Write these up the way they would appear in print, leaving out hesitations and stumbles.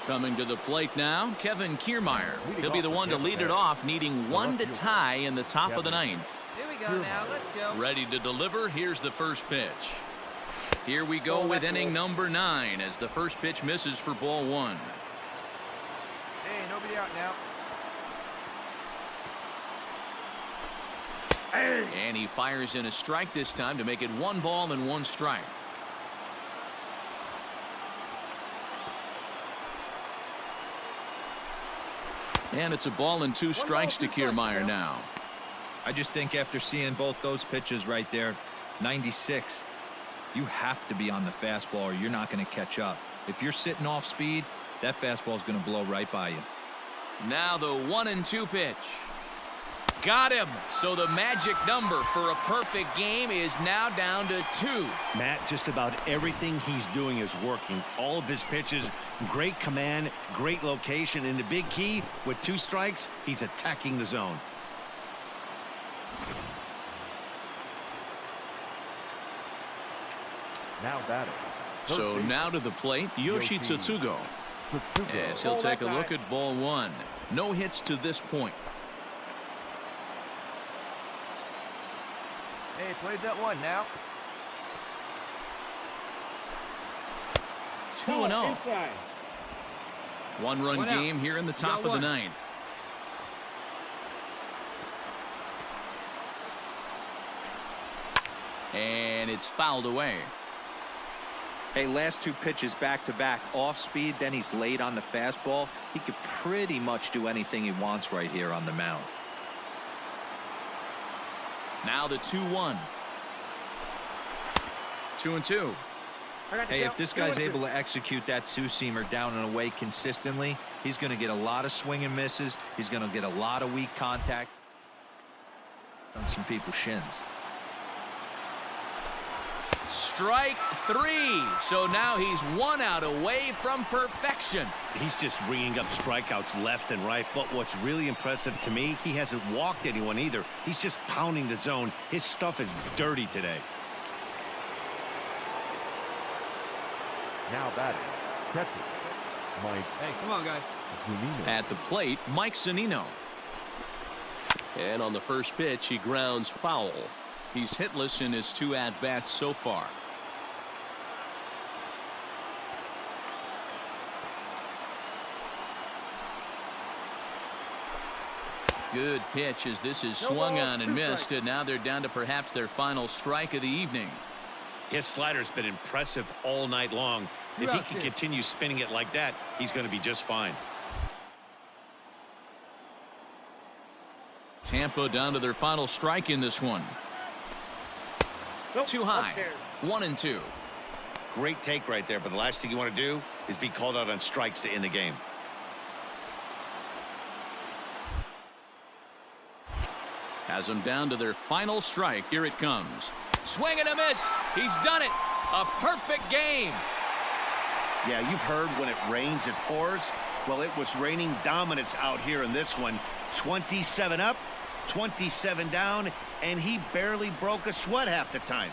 Coming to the plate now, Kevin Kiermaier. He'll be the one to lead it off, needing one to tie in the top of the ninth. Here we go now. Let's go. Ready to deliver. Here's the first pitch. Here we go with inning number 9 as the first pitch misses for ball 1. Hey, nobody out now. And he fires in a strike this time to make it 1 ball and 1 strike. And it's a ball and 2 strikes to Kiermaier now. I just think after seeing both those pitches right there, 96, you have to be on the fastball or you're not going to catch up. If you're sitting off speed, that fastball is going to blow right by you. Now the 1-2 pitch. Got him. So the magic number for a perfect game is now down to 2. Matt, just about everything he's doing is working. All of his pitches, great command, great location, and the big key, with 2 strikes, he's attacking the zone. Now batting. So now to the plate, Yoshi Tsutsugo. Yes, he'll take a look at ball 1. No hits to this point. Hey, plays at 1 now. 2-0. 1-run game here in the top of the 9th. And it's fouled away. Hey, last 2 pitches back-to-back, off speed, then he's late on the fastball. He could pretty much do anything he wants right here on the mound. Now the 2-1. 2-2. Hey, if this guy's able to execute that 2-seamer down and away consistently, he's going to get a lot of swing and misses. He's going to get a lot of weak contact on some people's shins. Strike 3. So now he's 1 out away from perfection. He's just ringing up strikeouts left and right, but what's really impressive to me, he hasn't walked anyone either. He's just pounding the zone. His stuff is dirty today. Now batting. Catcher. Mike. Hey, come on, guys. Zunino. At the plate, Mike Zunino. And on the first pitch, he grounds foul. He's hitless in his 2 at-bats so far. Good pitch as this is swung on and missed, and now they're down to perhaps their final strike of the evening. His slider's been impressive all night long. If he can continue spinning it like that, he's going to be just fine. Tampa down to their final strike in this one. Too high. 1-2. Great take right there, but the last thing you want to do is be called out on strikes to end the game. Has them down to their final strike. Here it comes. Swing and a miss. He's done it. A perfect game. Yeah, you've heard when it rains, it pours. Well, it was raining dominance out here in this one. 27 up, 27 down, and he barely broke a sweat half the time.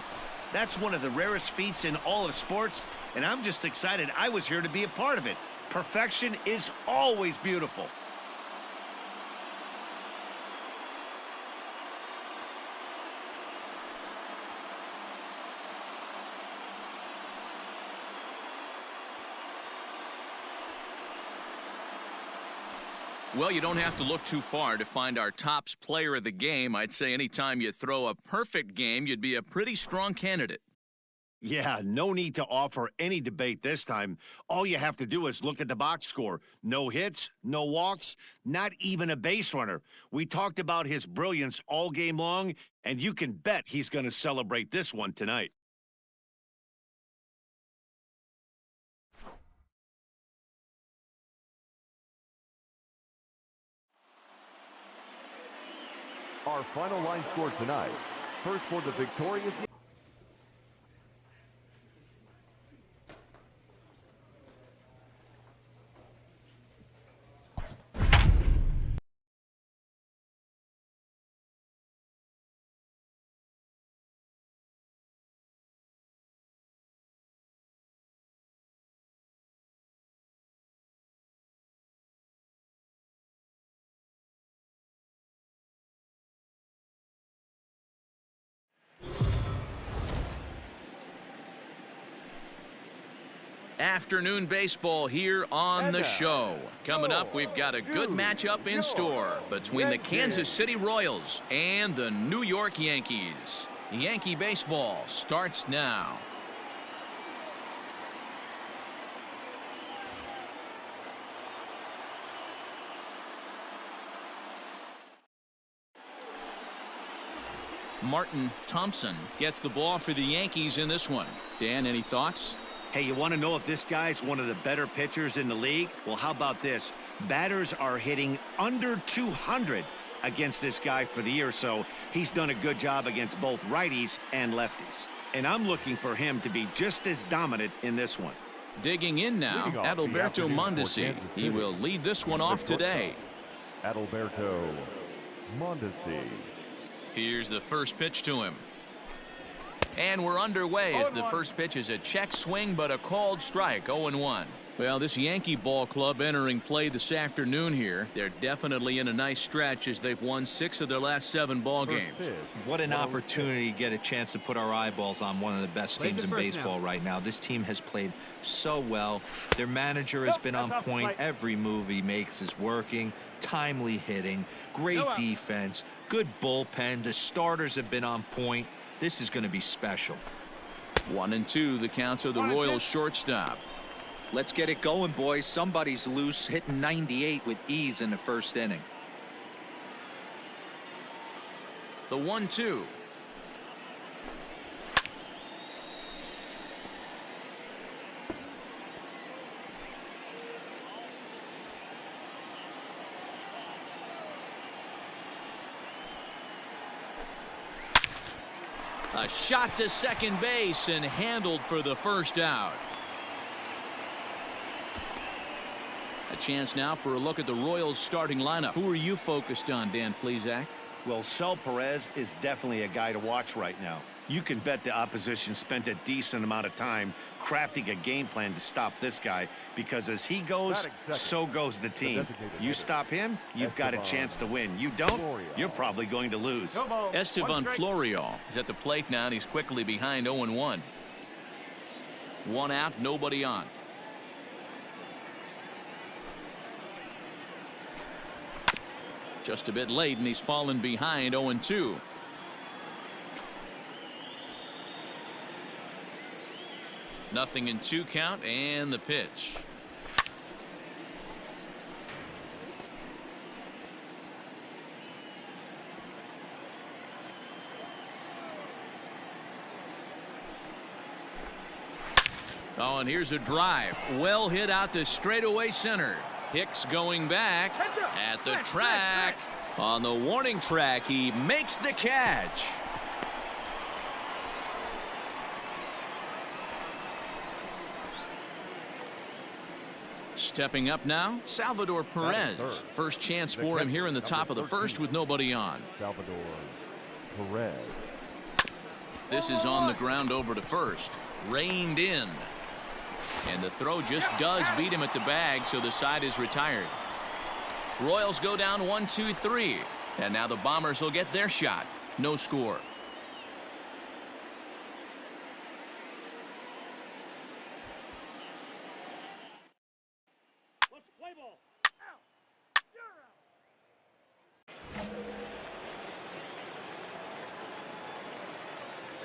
That's one of the rarest feats in all of sports, and I'm just excited I was here to be a part of it. Perfection is always beautiful. Well, you don't have to look too far to find our tops player of the game. I'd say anytime you throw a perfect game, you'd be a pretty strong candidate. Yeah, no need to offer any debate this time. All you have to do is look at the box score. No hits, no walks, not even a base runner. We talked about his brilliance all game long, and you can bet he's going to celebrate this one tonight. Our final line score tonight. First for the victorious Afternoon baseball here on the show. Coming up, we've got a good matchup in store between the Kansas City Royals and the New York Yankees. Yankee baseball starts now. Martin Thompson gets the ball for the Yankees in this one. Dan, any thoughts? Hey, you want to know if this guy's one of the better pitchers in the league? Well, how about this? Batters are hitting under 200 against this guy for the year, so he's done a good job against both righties and lefties. And I'm looking for him to be just as dominant in this one. Digging in now, Leading off the Adalberto afternoon for Mondesi. Kansas He City, will lead this one off today. Adalberto Mondesi. Here's the first pitch to him. And we're underway as the first pitch is a check swing, but a called strike, 0-1. Well, this Yankee ball club entering play this afternoon here. They're definitely in a nice stretch as they've won 6 of their last 7 ball games. What an opportunity to get a chance to put our eyeballs on one of the best teams in baseball right now. This team has played so well. Their manager has been on point. Every move he makes is working. Timely hitting, great defense, good bullpen. The starters have been on point. This is going to be special. 1-2 the counts of the Royals shortstop. Let's get it going, boys. Somebody's loose, hitting 98 with ease in the first inning. The 1-2. A shot to second base and handled for the first out. A chance now for a look at the Royals starting lineup. Who are you focused on, Dan Plesac? Well, Sal Perez is definitely a guy to watch right now. You can bet the opposition spent a decent amount of time crafting a game plan to stop this guy, because as he goes, so goes the team. You stop him, you've got a chance to win. You don't, you're probably going to lose. Estevan Florial is at the plate now, and he's quickly behind 0-1. 1 out, nobody on. Just a bit late, and he's fallen behind 0-2. Nothing in 2 count, and the pitch. Oh, and here's a drive. Well hit out to straightaway center. Hicks going back at the track. On the warning track, he makes the catch. Stepping up now, Salvador Perez. First chance for him here in the top of the first with nobody on. Salvador Perez. This is on the ground over to first. Reined in. And the throw just does beat him at the bag, so the side is retired. Royals go down 1-2-3. And now the Bombers will get their shot. No score.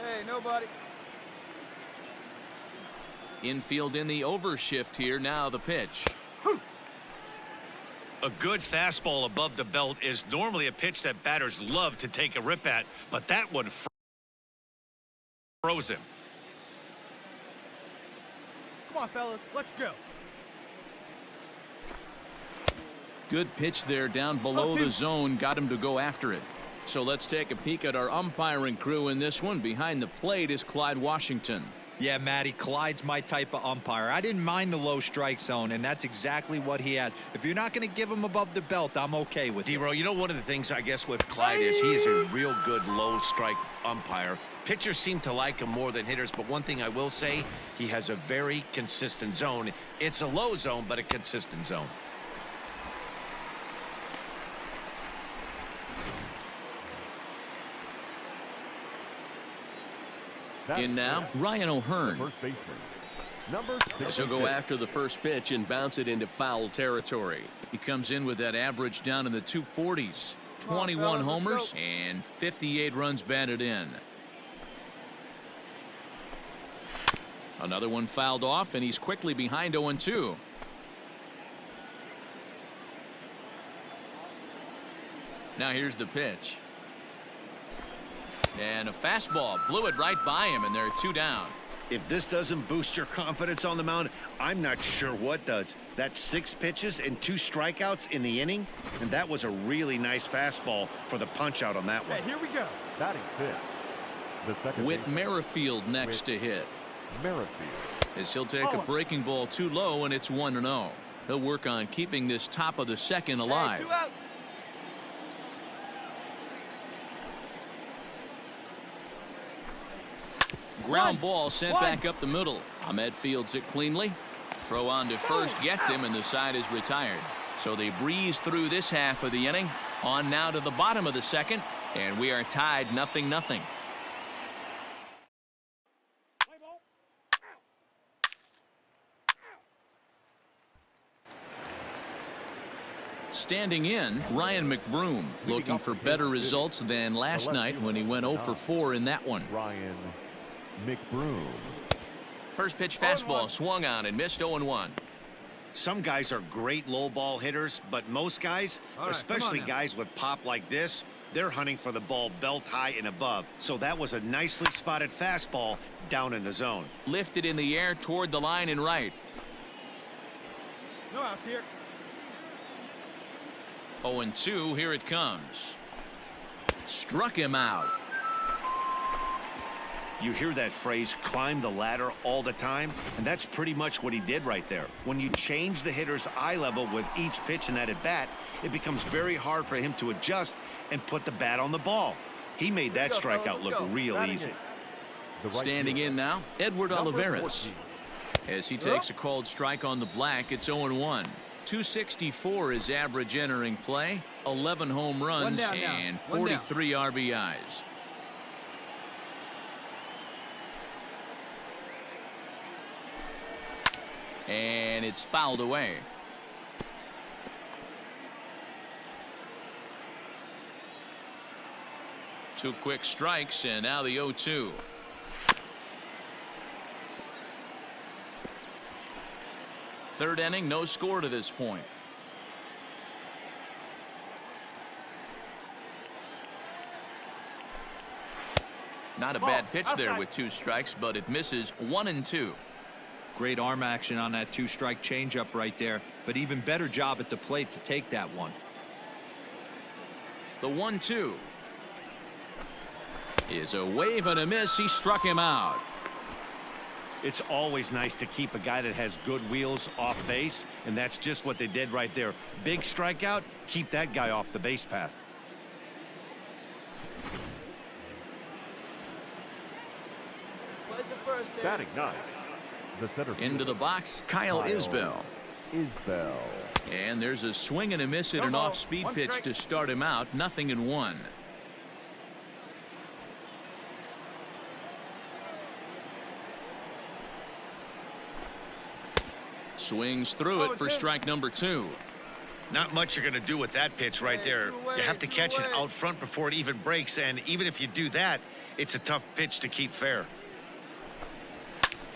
Hey, nobody. Infield in the overshift here. Now the pitch. A good fastball above the belt is normally a pitch that batters love to take a rip at, but that one froze him. Come on, fellas, let's go. Good pitch there down below the zone. Got him to go after it. So let's take a peek at our umpiring crew in this one. Behind the plate is Clyde Washington. Yeah, Matty, Clyde's my type of umpire. I didn't mind the low strike zone, and that's exactly what he has. If you're not going to give him above the belt, I'm okay with it. D-Row, you know, one of the things I guess with Clyde is he is a real good low strike umpire. Pitchers seem to like him more than hitters, but one thing I will say, he has a very consistent zone. It's a low zone, but a consistent zone. In now, Ryan O'Hearn. First baseman. Number So go 66. after the first pitch and bounce it into foul territory. He comes in with that average down in the 240s. 21 homers and 58 runs batted in. Another one fouled off, and he's quickly behind 0-2. Now here's the pitch. And a fastball blew it right by him, and there are 2 down. If this doesn't boost your confidence on the mound, I'm not sure what does. That's 6 pitches and 2 strikeouts in the inning, and that was a really nice fastball for the punch out on that one. Hey, here we go. Batting fifth. The second Whit baseman, Merrifield next to hit. Merrifield. As he'll take a breaking ball too low, and it's 1-0. He'll work on keeping this top of the second alive. Hey, 2 outs. Ground ball sent back up the middle. Ahmed fields it cleanly. Throw on to first gets him, and the side is retired. So they breeze through this half of the inning. On now to the bottom of the second, and we are tied 0-0. Standing in, Ryan McBroom, looking for better results than last night when he went 0 for 4 in that one. Ryan McBroom. First pitch fastball swung on and missed 0-1. Some guys are great low ball hitters, but most guys, All right, especially come on now. guys with pop like this, they're hunting for the ball belt high and above. So that was a nicely spotted fastball down in the zone. Lifted in the air toward the line and right. No outs here. 0-2, here it comes. Struck him out. You hear that phrase, climb the ladder, all the time, and that's pretty much what he did right there. When you change the hitter's eye level with each pitch in that at bat, it becomes very hard for him to adjust and put the bat on the ball. He made that Let's go, fellas, strikeout let's look go. real Batting easy. it. The right Standing fielder, in now, Edward number Olivares. 14. As he takes a called strike on the black, it's 0-1. 264 is average entering play. 11 home runs down now. and One down. 43 RBIs. And it's fouled away. Two quick strikes, and now the 0-2. Third inning, no score to this point. Not a bad pitch there with 2 strikes, but it misses 1-2. Great arm action on that 2-strike changeup right there, but even better job at the plate to take that one. The 1-2 is a wave and a miss. He struck him out. It's always nice to keep a guy that has good wheels off base, and that's just what they did right there. Big strikeout, keep that guy off the base path. Place it first here. Batting ninth. The center Into fielder, the box, Kyle Isbell. Isbell. And there's a swing and a miss at an off-speed One pitch strike. to start him out. 0-1. Swings through it for strike number 2. Not much you're going to do with that pitch right Hey, there. two away, You have to two catch it away. out front before it even breaks, and even if you do that, it's a tough pitch to keep fair.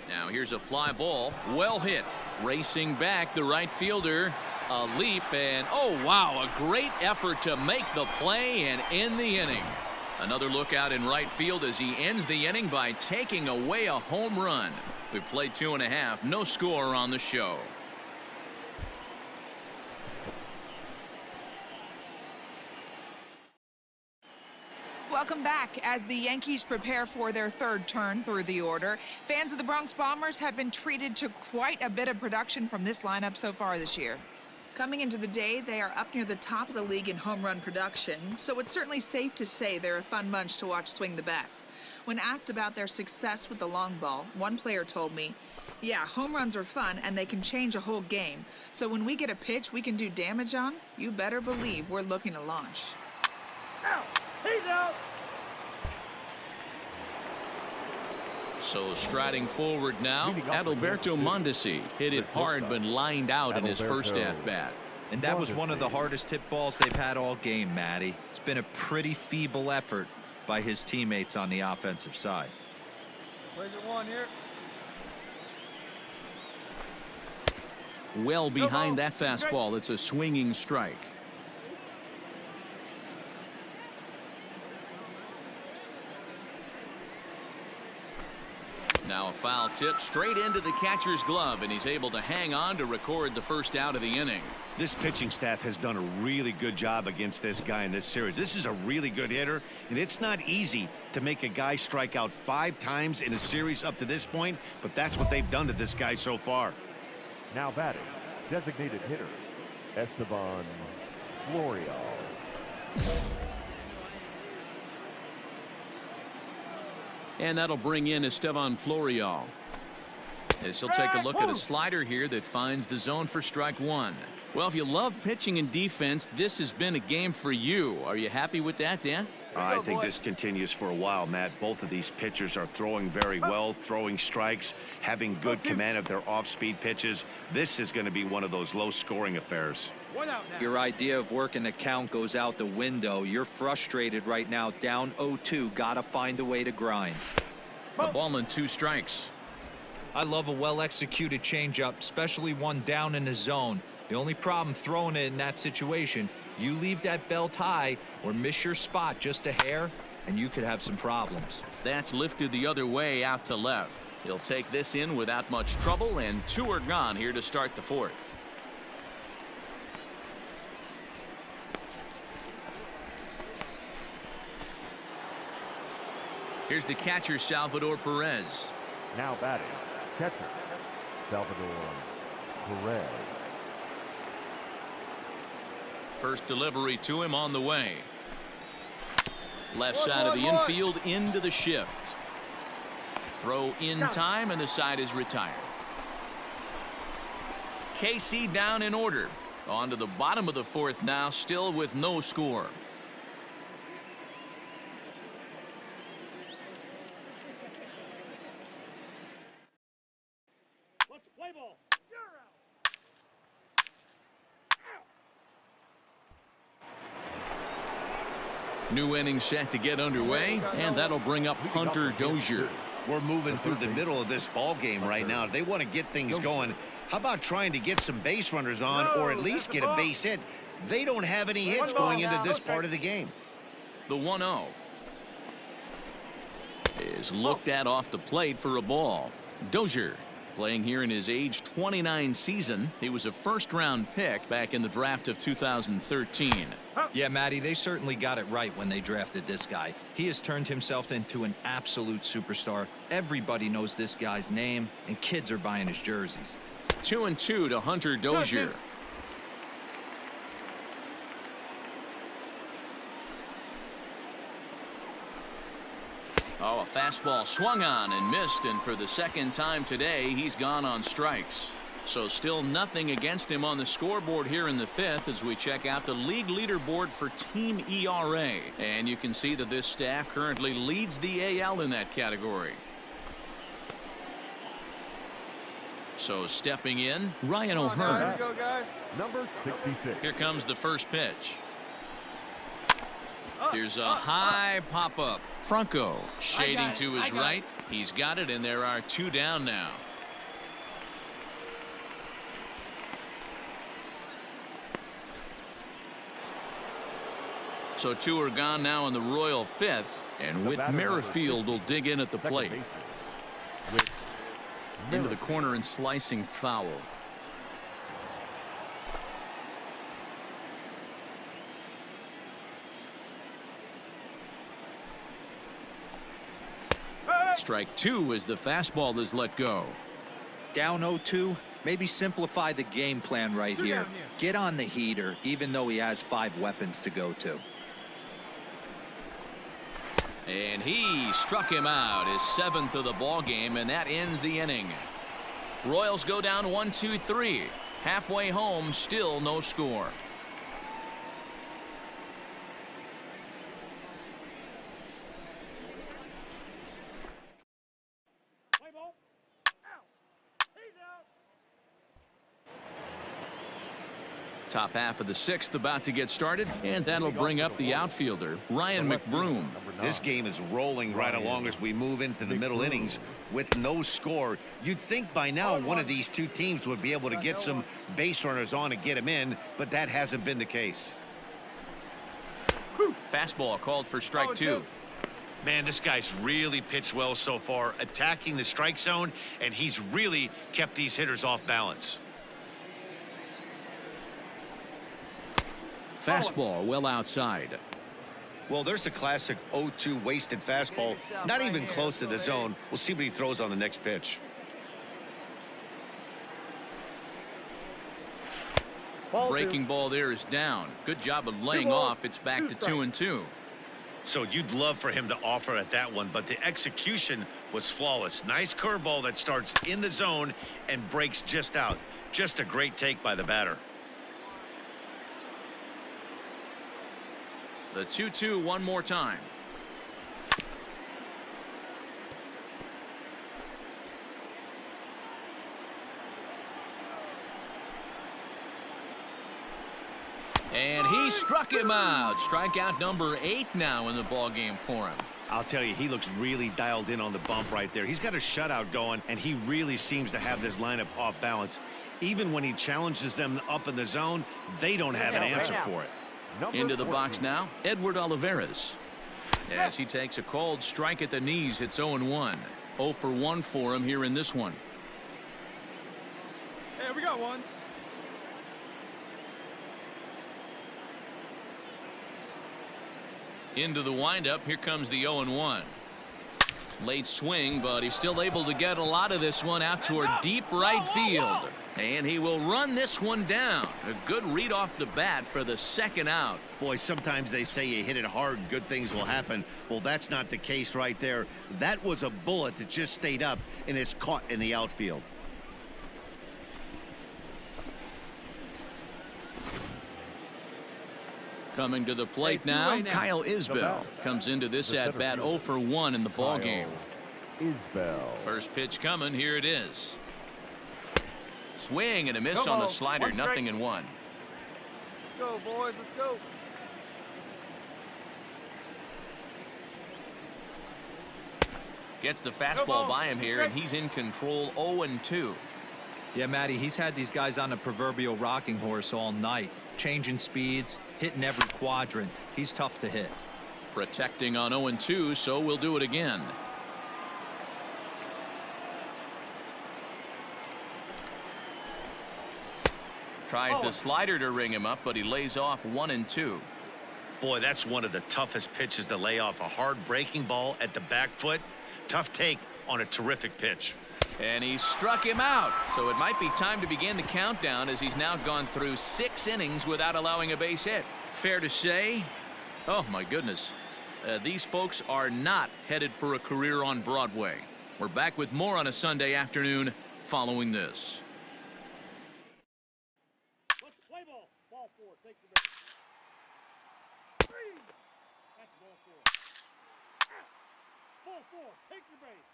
Now here's a fly ball. Well hit. Racing back, the right fielder. A leap, and oh wow, a great effort to make the play and end the inning. Another look out in right field as he ends the inning by taking away a home run. We played 2.5. No score on the show. Welcome back. As the Yankees prepare for their third turn through the order, fans of the Bronx Bombers have been treated to quite a bit of production from this lineup so far this year. Coming into the day, they are up near the top of the league in home run production, so it's certainly safe to say they're a fun bunch to watch swing the bats. When asked about their success with the long ball, one player told me, "Yeah, home runs are fun and they can change a whole game. So when we get a pitch we can do damage on, you better believe we're looking to launch." Out. He's out. So striding forward now, Adalberto Mondesi hit it hard but lined out in his first at-bat. And that was one of the hardest hit balls they've had all game, Matty. It's been a pretty feeble effort by his teammates on the offensive side. Plays it one here. Well behind that fastball. It's a swinging strike. Now a foul tip straight into the catcher's glove, and he's able to hang on to record the first out of the inning. This pitching staff has done a really good job against this guy in this series. This is a really good hitter, and it's not easy to make a guy strike out 5 times in a series up to this point, but that's what they've done to this guy so far. Now batting, designated hitter, Esteban Florial. And that'll bring in Esteban Florial. As he'll take a look at a slider here that finds the zone for strike one. Well, if you love pitching and defense, this has been a game for you. Are you happy with that, Dan? I think this continues for a while, Matt. Both of these pitchers are throwing very well, throwing strikes, having good command of their off-speed pitches. This is going to be one of those low-scoring affairs. Your idea of working the count goes out the window. You're frustrated right now, down 0-2. Gotta find a way to grind. A ball and 2 strikes. I love a well-executed changeup, especially one down in the zone. The only problem throwing it in that situation, you leave that belt high or miss your spot just a hair, and you could have some problems. That's lifted the other way out to left. He'll take this in without much trouble, and 2 are gone here to start the 4th. Here's the catcher, Salvador Perez. Now batting, catcher, Salvador Perez. First delivery to him on the way. Left side of the infield into the shift. Throw in time, and the side is retired. KC down in order. On to the bottom of the 4th now, still with no score. New inning set to get underway, and that'll bring up Hunter Dozier. We're moving through the middle of this ball game right now. If they want to get things going, how about trying to get some base runners on, or at least get a base hit? They don't have any hits going into this part of the game. The 1-0 is looked at off the plate for a ball. Dozier playing here in his age 29 season. He was a first-round pick back in the draft of 2013. Yeah, Matty, they certainly got it right when they drafted this guy. He has turned himself into an absolute superstar. Everybody knows this guy's name, and kids are buying his jerseys. 2-2 to Hunter Dozier. Oh, a fastball swung on and missed, and for the second time today, he's gone on strikes. So still nothing against him on the scoreboard here in the 5th as we check out the league leaderboard for team ERA. And you can see that this staff currently leads the AL in that category. So stepping in, Ryan O'Hearn. Number 66. Here comes the first pitch. Here's a high pop-up. Franco shading to his right. He's got it, and there are 2 down now. So 2 are gone now in the Royal 5th, and Whit Merrifield will dig in at the plate. Into the corner and slicing foul. Strike 2 as the fastball is let go. Down 0-2. Maybe simplify the game plan right here. Get on the heater, even though he has 5 weapons to go to. And he struck him out, his 7th of the ball game, and that ends the inning. Royals go down 1-2-3. Halfway home, still no score. Top half of the sixth about to get started, and that'll bring up the outfielder, Ryan McBroom. This game is rolling right along as we move into the middle innings with no score. You'd think by now one of these two teams would be able to get some base runners on and get them in, but that hasn't been the case. Fastball called for strike 2. Man, this guy's really pitched well so far, attacking the strike zone, and he's really kept these hitters off balance. Fastball well outside. Well, there's the classic 0-2 wasted fastball, not even close to the zone. We'll see what he throws on the next pitch. Breaking ball there is down. Good job of laying off. It's back to 2-2. So you'd love for him to offer at that one, but the execution was flawless. Nice curveball that starts in the zone and breaks just out. Just a great take by the batter. The 2-2 one more time. And he struck him out. Strikeout number 8 now in the ball game for him. I'll tell you, he looks really dialed in on the bump right there. He's got a shutout going, and he really seems to have this lineup off balance. Even when he challenges them up in the zone, they don't have an answer for it. Into the box now, Edward Olivares. As he takes a called strike at the knees, it's 0-1. 0 for 1 for him here in this one. Hey, we got one. Into the windup, here comes the 0-1. Late swing, but he's still able to get a lot of this one out toward deep right field. And he will run this one down. A good read off the bat for the second out. Boy, sometimes they say you hit it hard, good things will happen. Well, that's not the case right there. That was a bullet that just stayed up and is caught in the outfield. Coming to the plate now, Kyle Isbell comes into this at bat 0 for 1 in the ball game. First pitch coming, here it is. Swing and a miss on the slider, 0-1. Let's go, boys. Let's go. Gets the fastball by him here, and he's in control. 0-2. Yeah, Matty, he's had these guys on a proverbial rocking horse all night, changing speeds, hitting every quadrant. He's tough to hit. Protecting on 0-2, so we'll do it again. Tries the slider to ring him up, but he lays off 1-2. Boy, that's one of the toughest pitches to lay off. A hard breaking ball at the back foot. Tough take on a terrific pitch. And he struck him out. So it might be time to begin the countdown, as he's now gone through 6 innings without allowing a base hit. Fair to say, oh my goodness, these folks are not headed for a career on Broadway. We're back with more on a Sunday afternoon following this. Let's play ball. Ball 4. Take the base. That's ball 4. Ball 4. Take the base.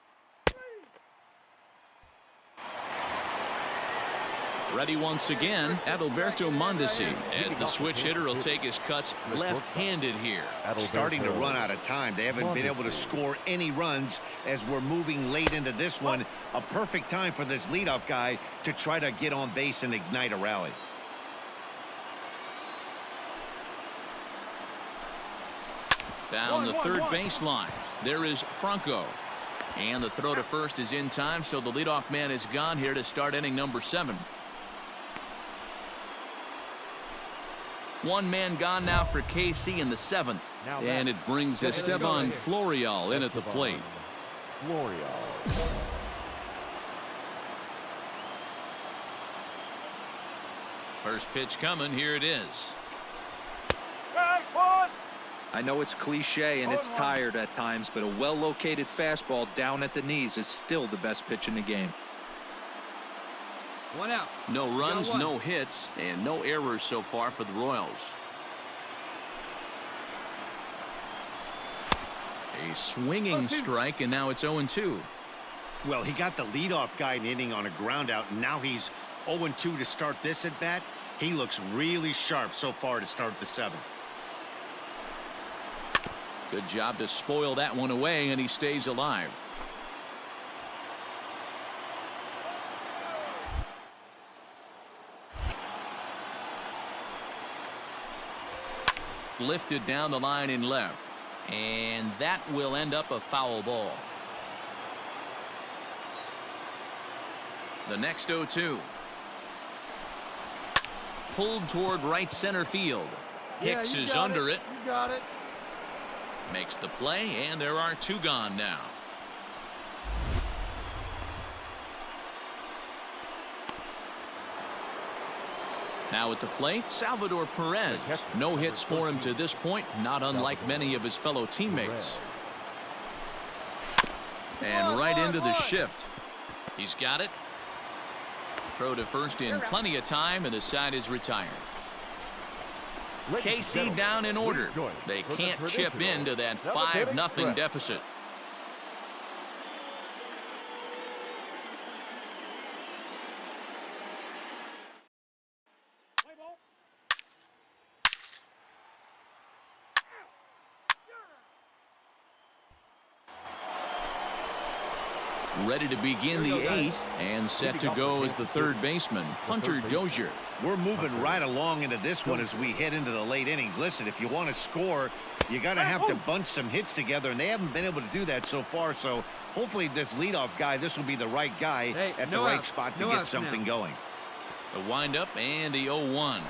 Ready once again, Adalberto Mondesi, as the switch hitter will take his cuts left-handed here. Starting to run out of time. They haven't been able to score any runs as we're moving late into this one. A perfect time for this leadoff guy to try to get on base and ignite a rally. Down the third baseline, there is Franco. And the throw to first is in time, so the leadoff man is gone here to start inning number 7. One man gone now for KC in the 7th. And it brings Esteban Florial in at the plate. First pitch coming, here it is. I know it's cliche and it's tired at times, but a well-located fastball down at the knees is still the best pitch in the game. 1 out. No runs, no hits, and no errors so far for the Royals. A swinging strike, and now it's 0-2. Well, he got the leadoff guy in inning on a ground out, and now he's 0-2 to start this at bat. He looks really sharp so far to start the 7th. Good job to spoil that one away, and he stays alive. Lifted down the line in left, and that will end up a foul ball. The next 0-2. Pulled toward right center field. Hicks is under it. You got it. Makes the play, and there are 2 gone now. Now at the plate, Salvador Perez. No hits for him to this point, not unlike many of his fellow teammates. And right into the shift. He's got it. Throw to first in plenty of time, and the side is retired. KC down in order. They can't chip into that 5-0 deficit. Play ball. Ready to begin the 8th and set to go as the third baseman, Hunter Dozier. We're moving right along into this one as we head into the late innings. Listen, if you want to score, you got to have to bunch some hits together, and they haven't been able to do that so far. So hopefully this leadoff guy, this will be the right guy at the right spot to get something going. The windup and the 0-1.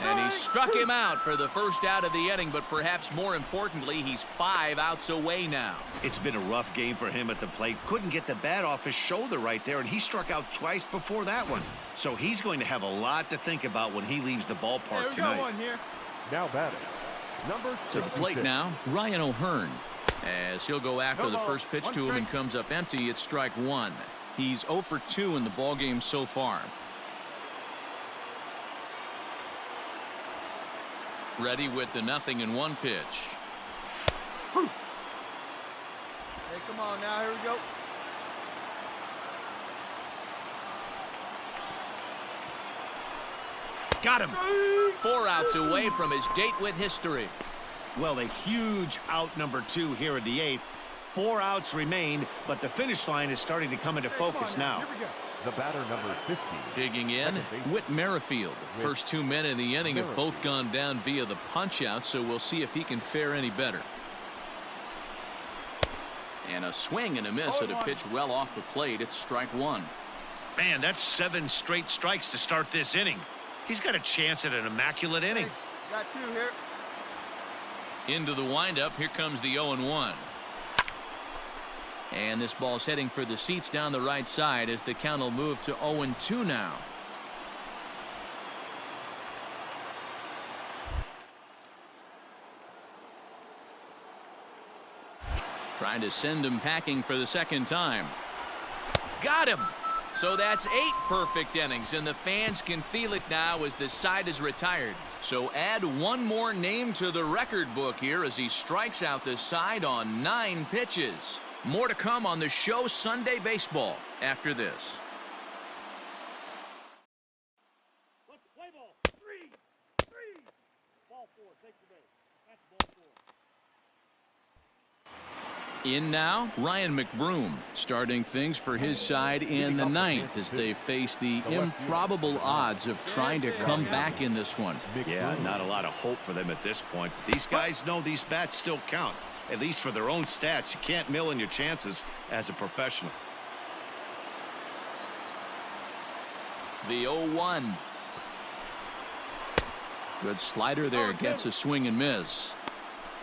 And he struck him out for the first out of the inning, but perhaps more importantly, he's 5 outs away now. It's been a rough game for him at the plate. Couldn't get the bat off his shoulder right there, and he struck out twice before that one. So he's going to have a lot to think about when he leaves the ballpark tonight. Got one here. Now batting, number To the plate 66. now, Ryan O'Hearn. As he'll go after the first pitch to him and comes up empty, it's strike 1. He's 0 for 2 in the ballgame so far. Ready with the 0-1 pitch. Hey, come on now. Here we go. Got him. 4 outs away from his date with history. Well, a huge out number 2 here in the 8th. 4 outs remain, but the finish line is starting to come into focus now. Here we go. The batter, number 50. Digging in, Whit Merrifield. First 2 men in the inning have both gone down via the punch-out, so we'll see if he can fare any better. And a swing and a miss at a pitch well off the plate. It's strike 1. Man, that's 7 straight strikes to start this inning. He's got a chance at an immaculate inning. Hey, got 2 here. Into the windup. Here comes the 0-1. And this ball's heading for the seats down the right side as the count will move to 0-2 now. Trying to send him packing for the second time. Got him. So that's 8 perfect innings, and the fans can feel it now as the side is retired. So add 1 more name to the record book here as he strikes out the side on 9 pitches. More to come on the show Sunday Baseball after this. Let's play ball. 3. Ball 4. Take the base. That's ball 4. In now, Ryan McBroom starting things for his side in the 9th as they face the improbable odds of trying to come back in this one. Yeah, not a lot of hope for them at this point. These guys know these bats still count, at least for their own stats. You can't mill in your chances as a professional. The 0-1. Good slider there, gets a swing and miss.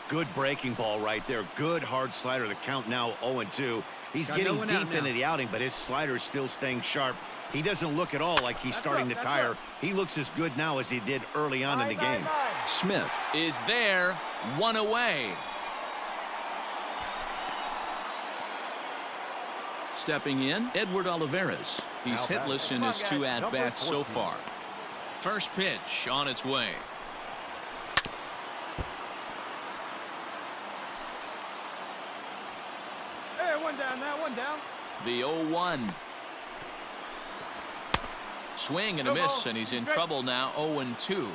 Good breaking ball right there. Good hard slider. The count now 0-2. He's getting deep into the outing, but his slider is still staying sharp. He doesn't look at all like he's starting to tire. He looks as good now as he did early on in the game. Smith is there, 1 away. Stepping in, Edward Olivares. He's hitless in his 2 at-bats so far. First pitch on its way. Hey, one down now, one down. The 0-1. Swing and a miss, and he's in trouble now. 0-2.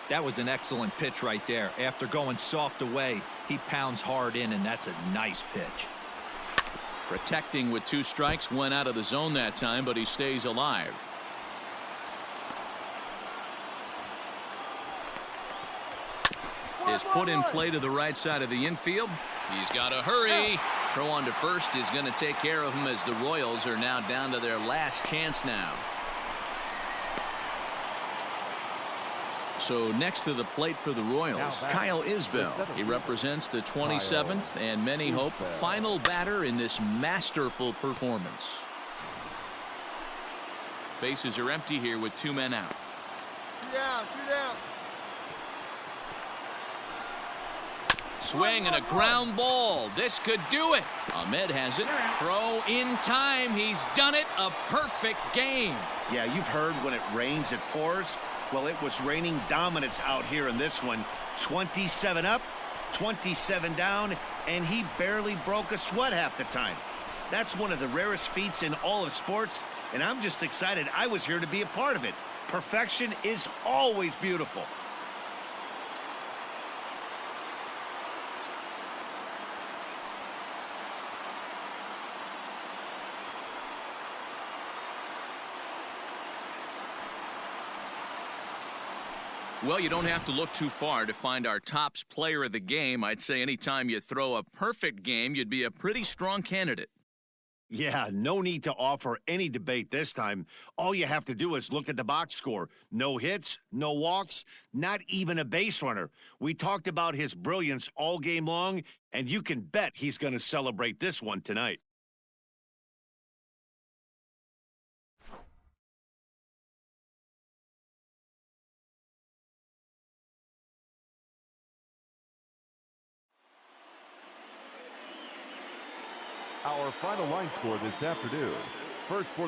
That was an excellent pitch right there. After going soft away, he pounds hard in, and that's a nice pitch. Protecting with 2 strikes, went out of the zone that time, but he stays alive. Is put in play to the right side of the infield. He's got to hurry. Throw on to first is going to take care of him as the Royals are now down to their last chance now. So next to the plate for the Royals, Kyle Isbell. He represents the 27th and many hope final batter in this masterful performance. Bases are empty here with 2 men out. 2 down, 2 down. Swing and a ground ball. This could do it. Ahmed has it. Throw in time. He's done it. A perfect game. Yeah, you've heard when it rains, it pours. Well, it was raining dominance out here in this one. 27 up, 27 down, and he barely broke a sweat half the time. That's one of the rarest feats in all of sports, and I'm just excited I was here to be a part of it. Perfection is always beautiful. Well, you don't have to look too far to find our tops player of the game. I'd say anytime you throw a perfect game, you'd be a pretty strong candidate. Yeah, no need to offer any debate this time. All you have to do is look at the box score. No hits, no walks, not even a base runner. We talked about his brilliance all game long, and you can bet he's going to celebrate this one tonight. Our final line score this afternoon. First for